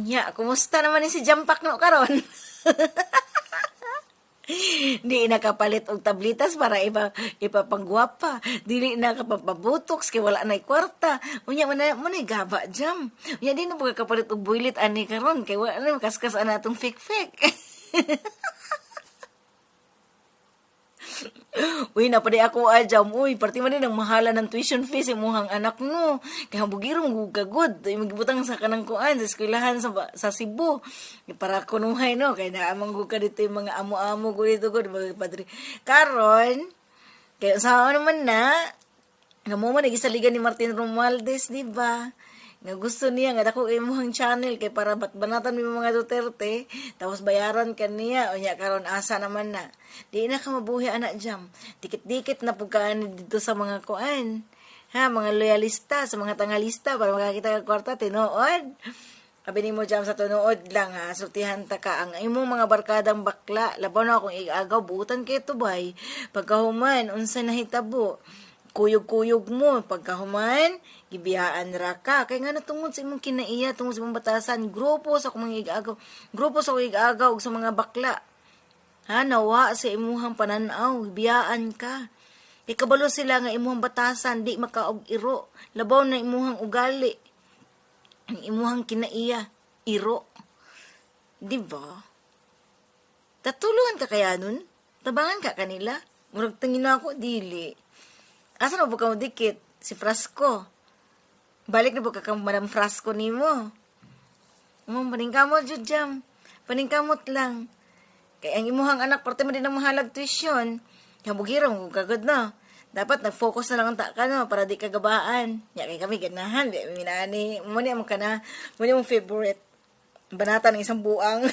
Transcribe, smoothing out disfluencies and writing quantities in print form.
Ya, kumusta naman ni si Jampak no karon? Di nakapalit og tablitas para ipapangguwapa. Dili na kapapabotox kay wala nay kwarta. Unya man ay gaba jam. Unya di na pagkapalit og builit ani karon kay wala na kaskas ana atong fake. Uy, napaday ako ajam. Uy, parti man din ang mahala ng tuition fees imuhang anak no. Kaya bugiro mo gagod. Magibutang sa kanang kuan sa eskwelahan sa Cebu. Para kunuhay no. Kaya naamang ka dito yung mga amo-amo ko dito ko. Mga padre. Karon, kaya sa ano man na, nga mo man nagisaligan ni Martin Romualdez, di ba? Nga gusto niya nga dako imuhang channel kay para batbanatan mi mga Duterte tapos bayaran kaniya unya karon asa naman na di na ka mabuhi anak jam dikit-dikit na pugkaan dito sa mga kuan ha mga loyalista sa mga tangalista para makakita ka kwarta tinuod abi nimo jam sa tunuod lang ha sultihan ta ka ang imong mga barkadang bakla labaw na akong igagaw buutan kay tubay pagkahuman unsa nahitabo kuyog-kuyog mo pagkahuman gibiyaan ra ka kay nga natungod sa imong kinaiya tungod sa imong batasan grupo sa akong mga igagaw sa mga bakla ha nawa sa imuhang pananaw biyaan ka kay kabalo sila nga imuhang batasan di makaog iro labaw na imuhang ugali ang imuhang kinaiya iro di ba tatulungan ka kaya nun tabangan ka kanila murag tangin ako dili asa na ba ka dikit si Frasco balik na ba ka Madam Frasco nimo paningkamot jud jam paningkamot lang kay ang imuhang anak parte man din ang mahalag tuition kabugiro mo kagad na dapat nag-focus na lang ang ka no para di ka gabaan nya kay kami ganahan di minani mo ni ang kana mo ni mong favorite banata ng isang buang